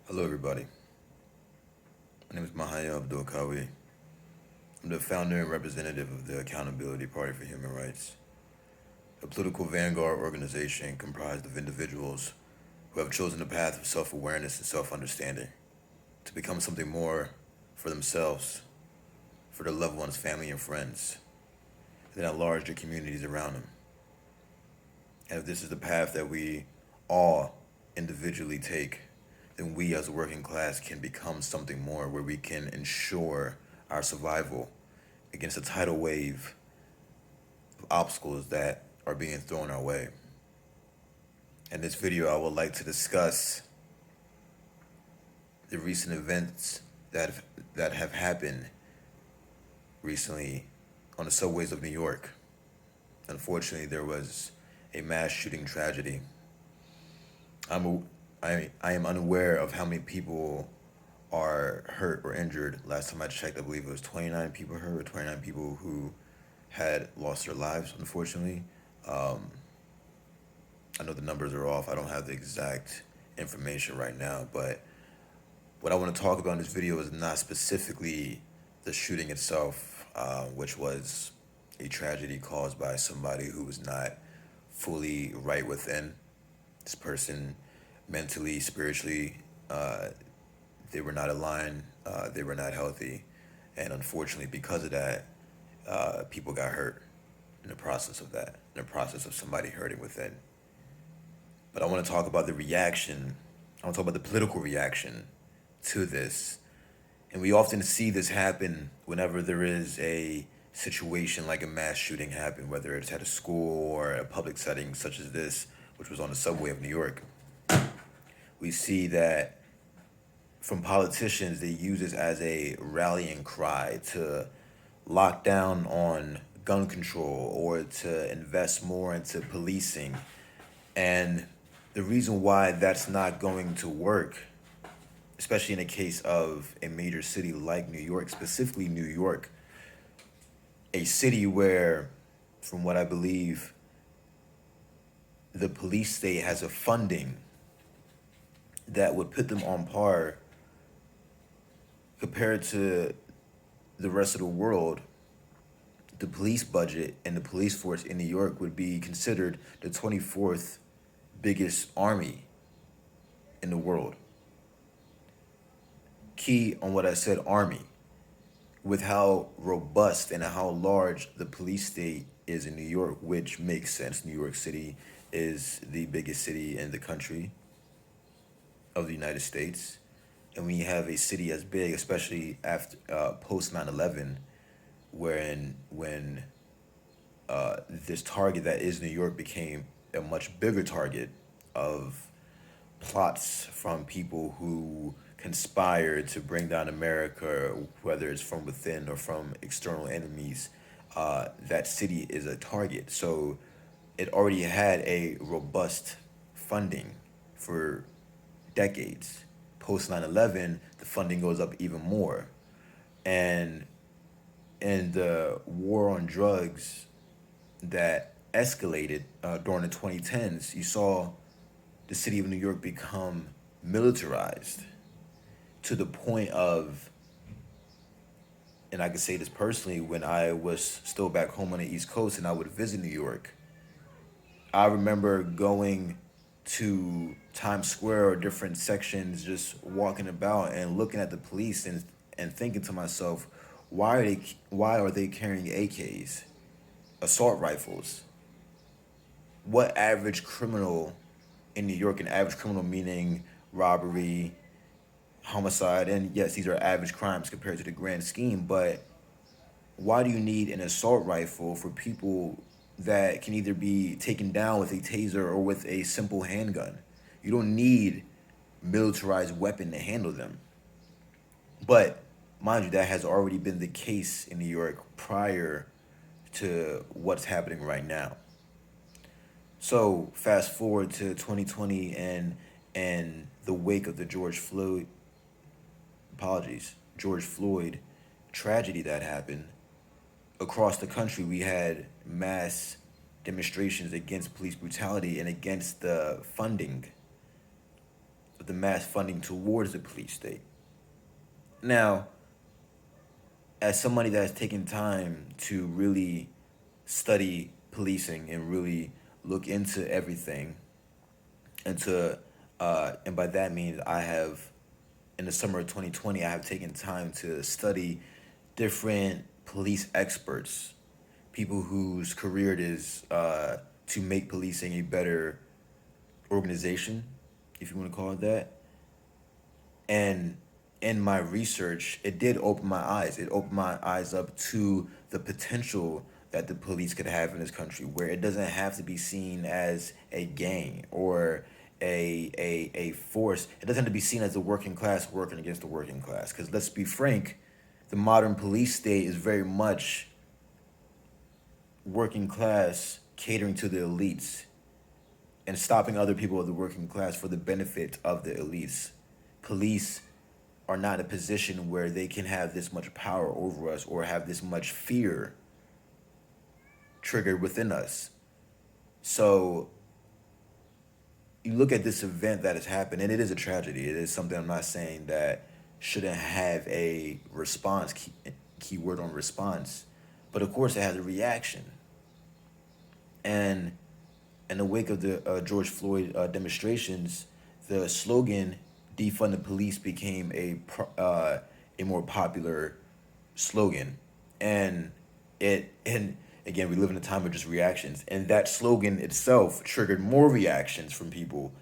Hello, everybody. My name is Mahael Abdul-Qawi. I'm the founder and representative of the Accountability Party for Human Rights, a political vanguard organization comprised of individuals who have chosen the path of self awareness and self understanding to become something more for themselves, for their loved ones, family, and friends, and then at large their communities around them. And if this is the path that we all individually take, then we as a working class can become something more where we can ensure our survival against a tidal wave of obstacles that are being thrown our way. In this video, I would like to discuss the recent events that have happened recently on the subways of New York. Unfortunately, there was a mass shooting tragedy. I am unaware of how many people are hurt or injured. Last time I checked, I believe it was 29 people hurt or 29 people who had lost their lives, unfortunately. I know the numbers are off. I don't have the exact information right now, but what I want to talk about in this video is not specifically the shooting itself, which was a tragedy caused by somebody who was not fully right within. This person, mentally, spiritually, they were not aligned, they were not healthy, and unfortunately, because of that, people got hurt in the process of that, in the process of somebody hurting within. But I want to talk about the reaction. I want to talk about the political reaction to this. And we often see this happen whenever there is a situation like a mass shooting happen, whether it's at a school or a public setting such as this, which was on the subway of New York. We see that from politicians, they use this as a rallying cry to lock down on gun control or to invest more into policing. And the reason why that's not going to work, especially in a case of a major city like New York, specifically New York, a city where, from what I believe, the police state has a funding that would put them on par compared to the rest of the world. The police budget and the police force in New York would be considered the 24th biggest army in the world. Key on what I said, army, with how robust and how large the police state is in New York, which makes sense. New York City is the biggest city in the country of the United States. And when you have a city as big, especially after post 9/11, when this target that is New York became a much bigger target of plots from people who conspired to bring down America, whether it's from within or from external enemies, that city is a target. So it already had a robust funding for decades. Post 9/11, the funding goes up even more. And in the war on drugs that escalated during the 2010s, you saw the city of New York become militarized to the point of, and I can say this personally, when I was still back home on the East Coast and I would visit New York, I remember going to Times Square or different sections, just walking about and looking at the police and thinking to myself, why are they carrying AKs, assault rifles? What average criminal in New York, an average criminal meaning robbery, homicide, and yes, these are average crimes compared to the grand scheme, but why do you need an assault rifle for people that can either be taken down with a taser or with a simple handgun? You don't need militarized weapon to handle them. But mind you, that has already been the case in New York prior to what's happening right now. So fast forward to 2020 and the wake of the George Floyd tragedy that happened. Across the country, we had mass demonstrations against police brutality and against the funding the mass funding towards the police state. Now, as somebody that's taken time to really study policing and really look into everything, and to and by that means I have, in the summer of 2020, I have taken time to study different police experts, people whose career it is to make policing a better organization, if you want to call it that. And in my research, it did open my eyes. It opened my eyes up to the potential that the police could have in this country, where it doesn't have to be seen as a gang or a force. It doesn't have to be seen as the working class working against the working class. Because let's be frank, the modern police state is very much working class catering to the elites and stopping other people of the working class for the benefit of the elites. Police are not in a position where they can have this much power over us or have this much fear triggered within us. So you look at this event that has happened, and it is a tragedy. It is something, I'm not saying that shouldn't have a response, keyword on response, but of course it has a reaction. And in the wake of the George Floyd demonstrations, the slogan "Defund the Police" became a more popular slogan, and again, we live in a time of just reactions, and that slogan itself triggered more reactions from people,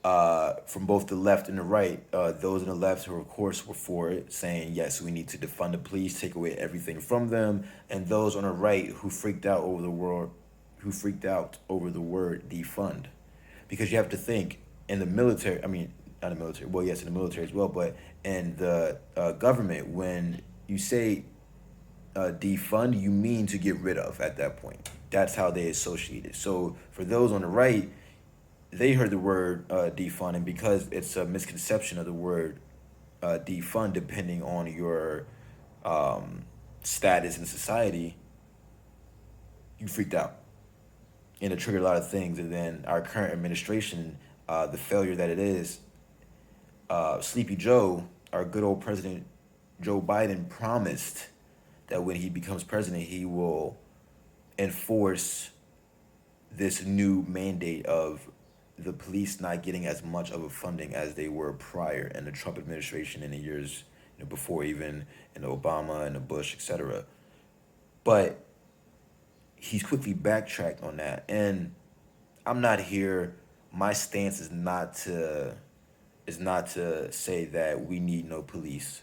from both the left and the right. Those on the left who, of course, were for it, saying yes, we need to defund the police, take away everything from them, and those on the right who freaked out over the word defund, because you have to think, in the military, I mean, not in the military, well, yes, in the military as well, but in the government, when you say defund, you mean to get rid of at that point. That's how they associate it. So for those on the right, they heard the word defund, and because it's a misconception of the word defund, depending on your status in society, you freaked out. And it triggered a lot of things. And then our current administration, the failure that it is, Sleepy Joe, our good old President Joe Biden, promised that when he becomes president, he will enforce this new mandate of the police not getting as much of a funding as they were prior in the Trump administration in the years before, even in the Obama and the Bush, etc. But he's quickly backtracked on that. And I'm not here, my stance is not to say that we need no police.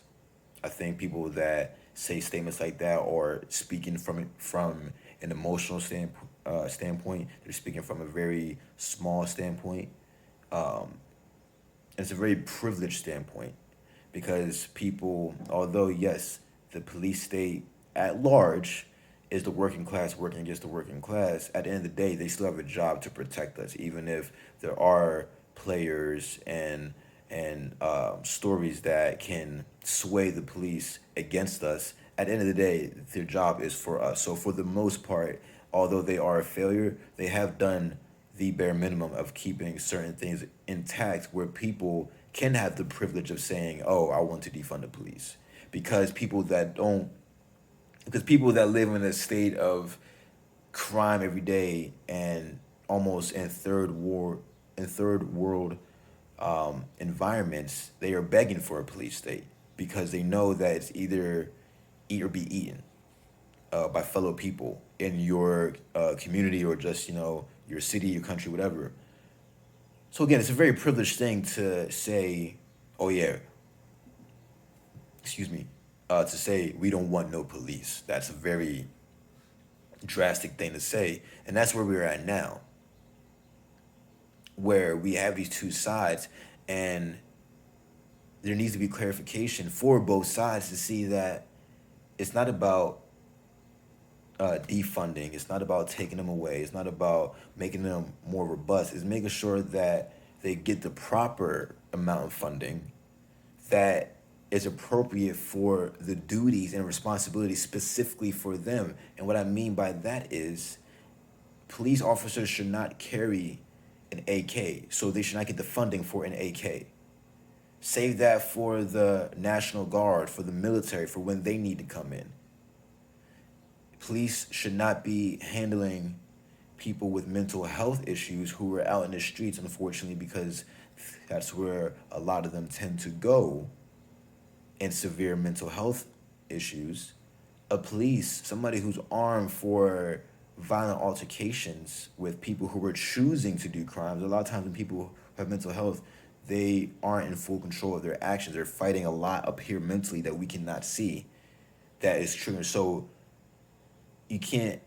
I think people that say statements like that are speaking from an emotional standpoint. They're speaking from a very small standpoint. It's a very privileged standpoint, because people, although yes, the police state at large is the working class working against the working class, at the end of the day, they still have a job to protect us, even if there are players and stories that can sway the police against us. At the end of the day, their job is for us. So for the most part, although they are a failure, they have done the bare minimum of keeping certain things intact, where people can have the privilege of saying, oh, I want to defund the police. Because people that live in a state of crime every day, and almost in third world environments, they are begging for a police state, because they know that it's either eat or be eaten by fellow people in your community, or just your city, your country, whatever. So again, it's a very privileged thing to say, oh yeah, excuse me, to say we don't want no police. That's a very drastic thing to say, and that's where we're at now, where we have these two sides, and there needs to be clarification for both sides to see that it's not about defunding. It's not about taking them away. It's not about making them more robust. It's making sure that they get the proper amount of funding that is appropriate for the duties and responsibilities specifically for them. And what I mean by that is, police officers should not carry an AK, so they should not get the funding for an AK. Save that for the National Guard, for the military, for when they need to come in. Police should not be handling people with mental health issues who are out in the streets, unfortunately, because that's where a lot of them tend to go in severe mental health issues. A police, somebody who's armed for violent altercations with people who are choosing to do crimes. A lot of times when people have mental health, they aren't in full control of their actions. They're fighting a lot up here mentally that we cannot see. That is true. So you can't,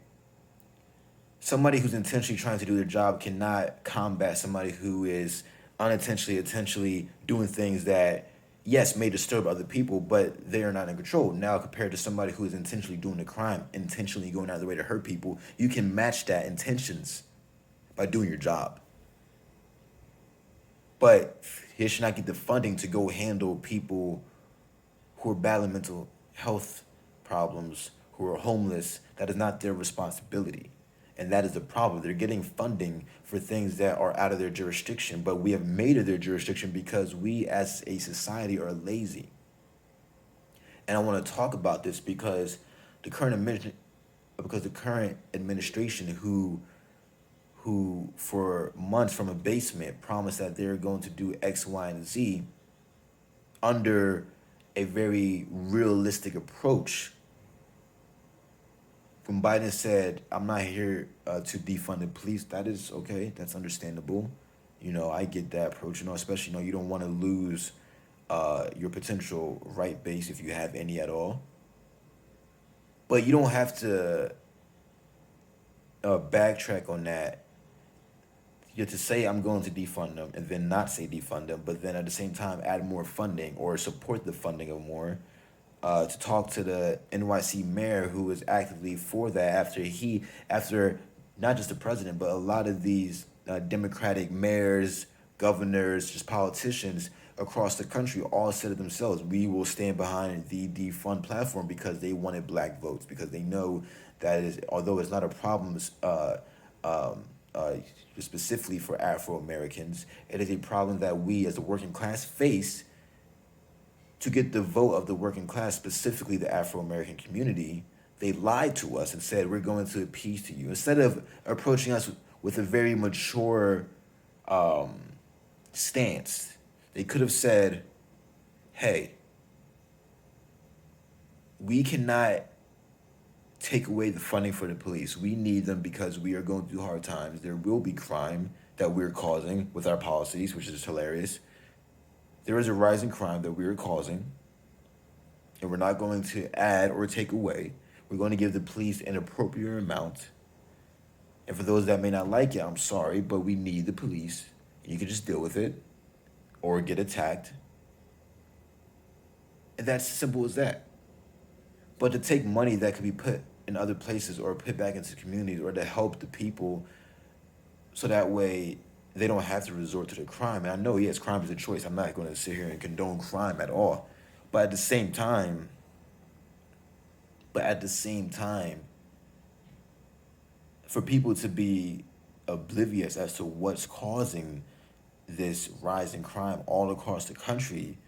somebody who's intentionally trying to do their job cannot combat somebody who is unintentionally, intentionally doing things that, yes, may disturb other people, but they are not in control. Now, compared to somebody who is intentionally doing a crime, intentionally going out of the way to hurt people, you can match that intentions by doing your job. But he should not get the funding to go handle people who are battling mental health problems, who are homeless. That is not their responsibility. And that is the problem. They're getting funding for things that are out of their jurisdiction, but we have made it their jurisdiction because we as a society are lazy. And I want to talk about this because the current administration who for months from a basement promised that they're going to do X, Y, and Z under a very realistic approach. When Biden said, I'm not here to defund the police, that is okay. That's understandable. I get that approach, especially, you don't want to lose your potential right base if you have any at all. But you don't have to backtrack on that. You have to say I'm going to defund them and then not say defund them, but then at the same time add more funding or support the funding of more. To talk to the NYC mayor who is actively for that after not just the president, but a lot of these Democratic mayors, governors, just politicians across the country all said it themselves. We will stand behind the defund platform because they wanted black votes, because they know that although it's not a problem um, uh, specifically for Afro Americans, it is a problem that we as the working class face to get the vote of the working class, specifically the Afro-American community. They lied to us and said, we're going to appease to you. Instead of approaching us with a very mature stance, they could have said, hey, we cannot take away the funding for the police. We need them because we are going through hard times. There will be crime that we're causing with our policies, which is hilarious. There is a rising crime that we are causing, and we're not going to add or take away. We're going to give the police an appropriate amount. And for those that may not like it, I'm sorry, but we need the police. You can just deal with it or get attacked. And that's simple as that. But to take money that could be put in other places or put back into communities or to help the people so that way they don't have to resort to the crime. And I know, yes, crime is a choice. I'm not going to sit here and condone crime at all. But at the same time, for people to be oblivious as to what's causing this rise in crime all across the country,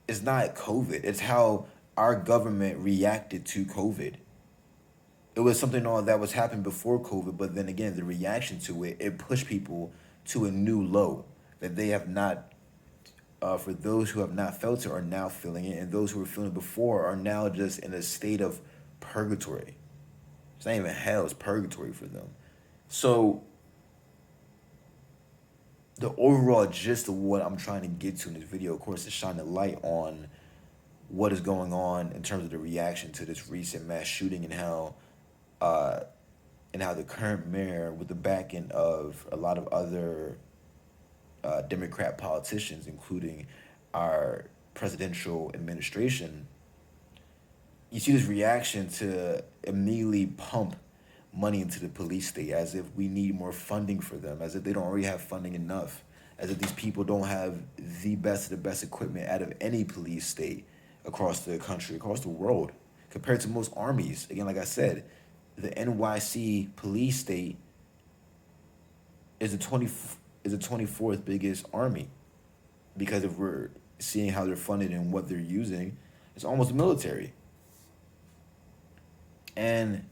it's not COVID. It's how our government reacted to COVID. It was something all that was happening before COVID, but then again, the reaction to it pushed people to a new low that they have not, for those who have not felt it are now feeling it, and those who were feeling it before are now just in a state of purgatory. It's not even hell, it's purgatory for them. So the overall gist of what I'm trying to get to in this video, of course, is shine a light on what is going on in terms of the reaction to this recent mass shooting and how the current mayor, with the backing of a lot of other Democrat politicians, including our presidential administration, you see this reaction to immediately pump money into the police state as if we need more funding for them, as if they don't already have funding enough, as if these people don't have the best of the best equipment out of any police state across the country, across the world, compared to most armies. Again, like I said, the NYC police state is the 24th biggest army. because if we're seeing how they're funded and what they're using, it's almost military. And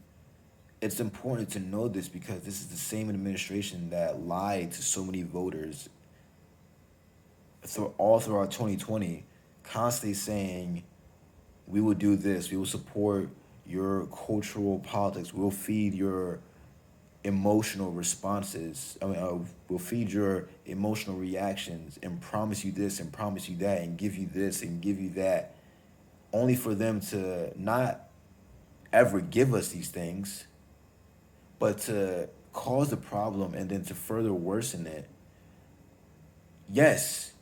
it's important to know this because this is the same administration that lied to so many voters all throughout 2020, constantly saying, we will do this, we will support your cultural politics, we'll feed your emotional responses. We'll feed your emotional reactions and promise you this and promise you that and give you this and give you that, only for them to not ever give us these things, but to cause the problem and then to further worsen it. Yes,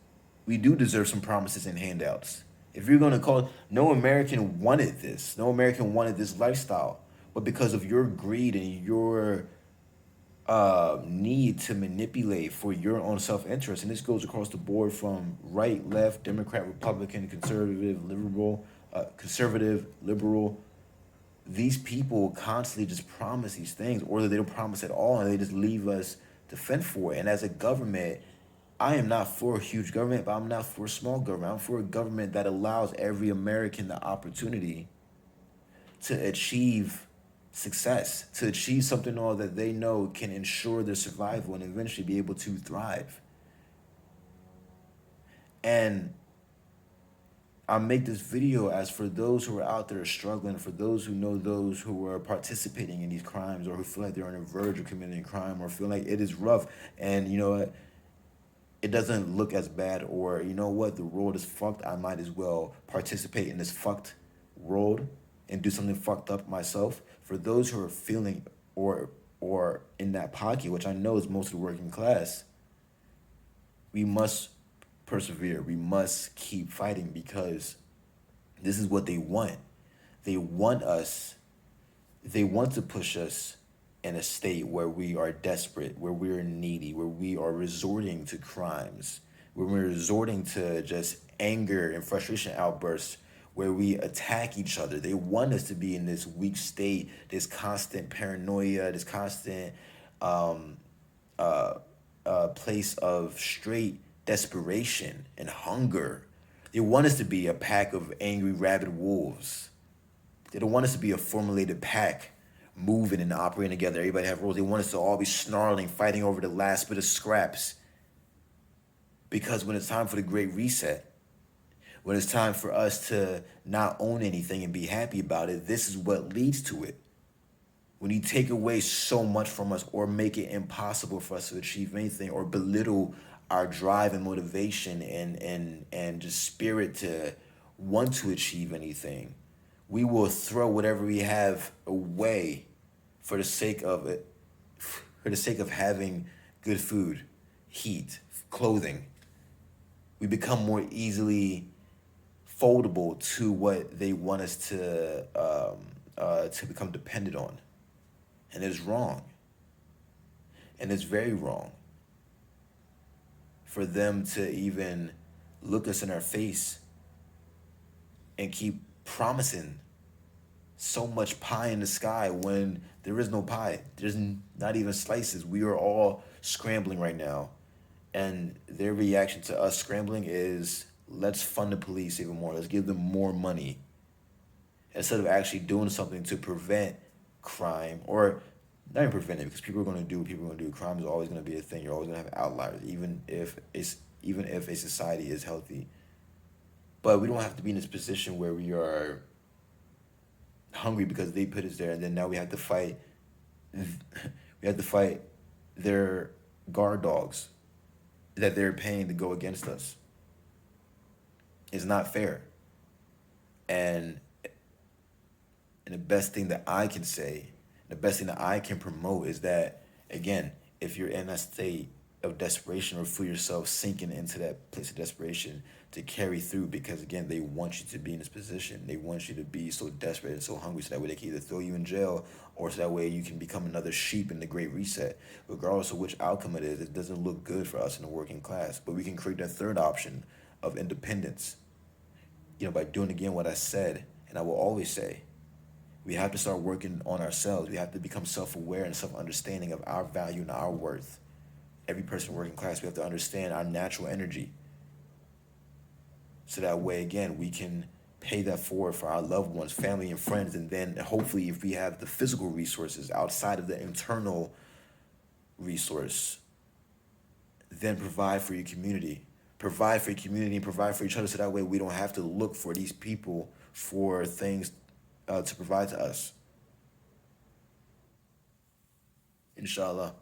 we do deserve some promises and handouts. If you're going to call, no American wanted this. No American wanted this lifestyle. But because of your greed and your need to manipulate for your own self-interest, and this goes across the board from right, left, Democrat, Republican, conservative, liberal, these people constantly just promise these things, or they don't promise at all, and they just leave us to fend for it. And as a government, I am not for a huge government, but I'm not for a small government. I'm for a government that allows every American the opportunity to achieve success, to achieve something all that they know can ensure their survival and eventually be able to thrive. And I make this video as for those who are out there struggling, for those who know those who are participating in these crimes or who feel like they're on the verge of committing a crime or feel like it is rough and you know what, it doesn't look as bad, or you know what, the world is fucked, I might as well participate in this fucked world and do something fucked up myself. For those who are feeling or in that pocket, which I know is most of the working class, we must persevere. We must keep fighting because this is what they want. They want us, they want to push us in a state where we are desperate, where we're needy, where we are resorting to crimes, where we're resorting to just anger and frustration outbursts, where we attack each other. They want us to be in this weak state, this constant paranoia, this constant place of straight desperation and hunger. They want us to be a pack of angry, rabid wolves. They don't want us to be a formulated pack moving and operating together. Everybody have roles. They want us to all be snarling, fighting over the last bit of scraps. Because when it's time for the Great Reset, when it's time for us to not own anything and be happy about it, this is what leads to it. When you take away so much from us or make it impossible for us to achieve anything or belittle our drive and motivation and just spirit to want to achieve anything, we will throw whatever we have away for the sake of it, for the sake of having good food, heat, clothing. We become more easily foldable to what they want us to become dependent on. And it's wrong. And it's very wrong for them to even look us in our face and keep promising so much pie in the sky when there is no pie. There's not even slices. We are all scrambling right now. And their reaction to us scrambling is, let's fund the police even more. Let's give them more money. Instead of actually doing something to prevent crime, or not even prevent it, because people are going to do what people are going to do. Crime is always going to be a thing. You're always going to have outliers, even if a society is healthy. But we don't have to be in this position where we are hungry because they put us there, and then now we have to fight. We have to fight their guard dogs that they're paying to go against us. It's not fair. And the best thing that I can say, the best thing that I can promote is that, again, if you're in a state of desperation or feel yourself sinking into that place of desperation, to carry through, because again, they want you to be in this position. They want you to be so desperate and so hungry so that way they can either throw you in jail or so that way you can become another sheep in the Great Reset. Regardless of which outcome it is, it doesn't look good for us in the working class. But we can create that third option of independence, by doing again what I said, and I will always say, we have to start working on ourselves. We have to become self-aware and self-understanding of our value and our worth. Every person working class, we have to understand our natural energy. so that way again we can pay that forward for our loved ones, family and friends, and then hopefully if we have the physical resources outside of the internal resource, then provide for your community. Provide for your community and provide for each other so that way we don't have to look for these people for things to provide to us. Inshallah.